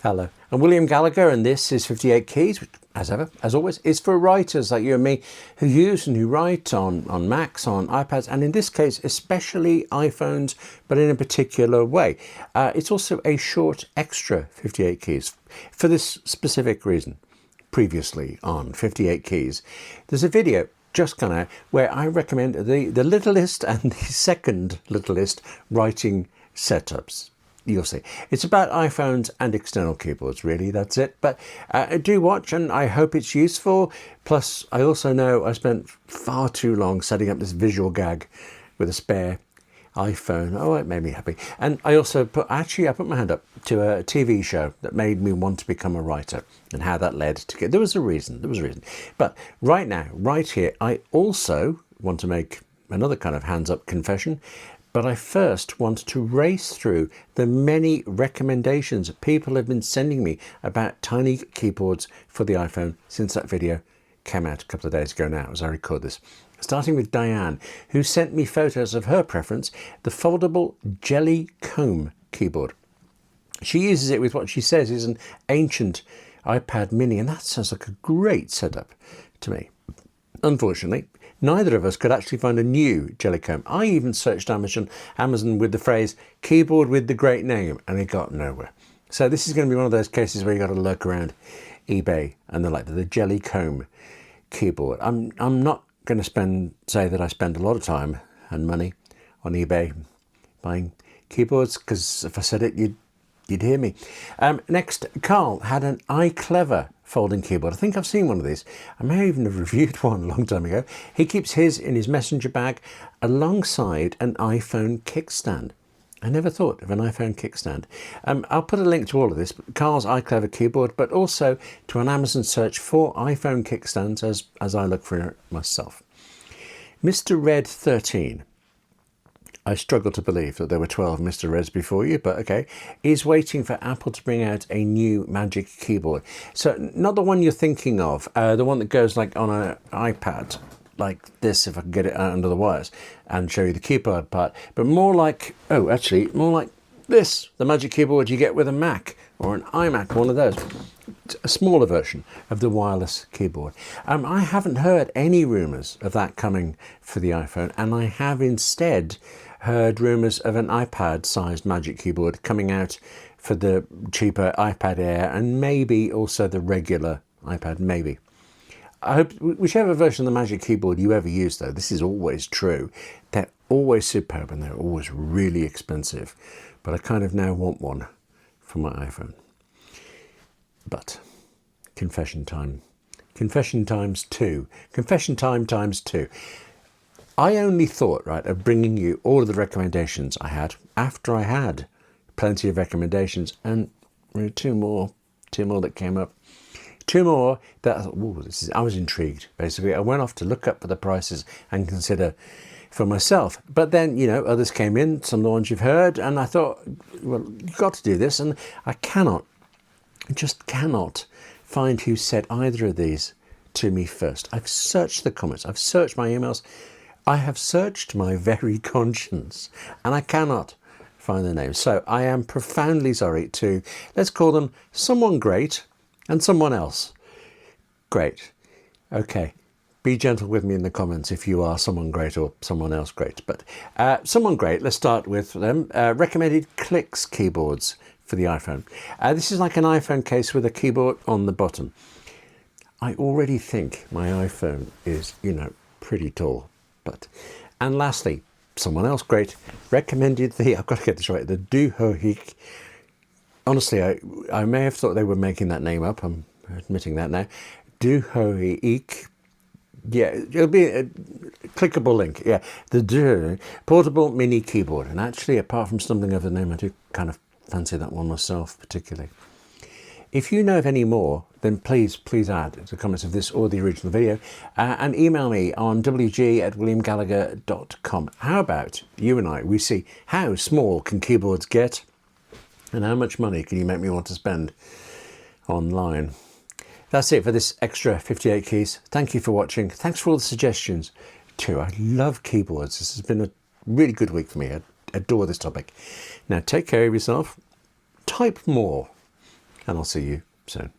Hello, I'm William Gallagher, and this is 58 Keys, which, as always, is for writers like you and me who use and who write on Macs, on iPads, and in this case, especially iPhones, but in a particular way. It's also a short extra 58 Keys for this specific reason. Previously on 58 Keys, there's a video just gone out where I recommend the littlest and the second littlest writing setups. You'll see. It's about iPhones and external keyboards, really, that's it. But do watch, and I hope it's useful. Plus, I also know I spent far too long setting up this visual gag with a spare iPhone. Oh, it made me happy. And I also put my hand up to a TV show that made me want to become a writer, and how that led to get. There was a reason. But right now, right here, I also want to make another kind of hands up confession. But I first want to race through the many recommendations people have been sending me about tiny keyboards for the iPhone since that video came out a couple of days ago now, as I record this. Starting with Diane, who sent me photos of her preference, the foldable Jelly Comb keyboard. She uses it with what she says is an ancient iPad mini, and that sounds like a great setup to me. Unfortunately, neither of us could actually find a new Jelly Comb. I even searched Amazon with the phrase keyboard with the great name, and it got nowhere. So this is going to be one of those cases where you got to lurk around eBay and the Jelly Comb keyboard. I'm not going to say that I spend a lot of time and money on eBay buying keyboards, because if I said it, you'd hear me. Next, Carl had an iClever folding keyboard. I think I've seen one of these. I may even have reviewed one a long time ago. He keeps his in his messenger bag alongside an iPhone kickstand. I never thought of an iPhone kickstand. I'll put a link to all of this, Carl's iClever keyboard, but also to an Amazon search for iPhone kickstands as I look for it myself. Mr. Red 13. I struggle to believe that there were 12 Mr. Reds before you, but okay, is waiting for Apple to bring out a new Magic Keyboard. So not the one you're thinking of, the one that goes like on an iPad, like this, if I can get it out under the wires and show you the keyboard part, but more like this, the Magic Keyboard you get with a Mac or an iMac, one of those. A smaller version of the wireless keyboard. I haven't heard any rumours of that coming for the iPhone, and I have instead heard rumours of an iPad-sized Magic Keyboard coming out for the cheaper iPad Air, and maybe also the regular iPad, maybe. I hope whichever version of the Magic Keyboard you ever use, though, this is always true, they're always superb and they're always really expensive. But I kind of now want one for my iPhone. But confession time. Confession times two. Confession time times two. I only thought, of bringing you all of the recommendations I had after I had plenty of recommendations, and two more that came up. Two more that I thought, I was intrigued, basically. I went off to look up for the prices and consider for myself. But then, others came in, some of the ones you've heard, and I thought, well, you've got to do this, and I just cannot find who said either of these to me first. I've searched the comments, I've searched my emails, I have searched my very conscience, and I cannot find their names. So I am profoundly sorry to, let's call them someone great and someone else great. Okay, be gentle with me in the comments if you are someone great or someone else great. But someone great, let's start with them. Recommended Clicks keyboards for the iPhone. This is like an iPhone case with a keyboard on the bottom. I already think my iPhone is, pretty tall. And lastly, someone else great recommended I've got to get this right, the Duhoik. Honestly, I may have thought they were making that name up. I'm admitting that now. Duhoik. Yeah, it'll be a clickable link. Yeah, the portable mini keyboard. And actually, apart from stumbling over the name, I do kind of fancy that one myself particularly. If you know of any more, then please add to the comments of this or the original video, and email me on wg@williamgallagher.com. How about you and we see how small can keyboards get, and how much money can you make me want to spend online. That's it for this extra 58 keys. Thank you for watching. Thanks for all the suggestions too. I love keyboards. This has been a really good week for me. I adore this topic. Now take care of yourself. Type more. and I'll see you soon.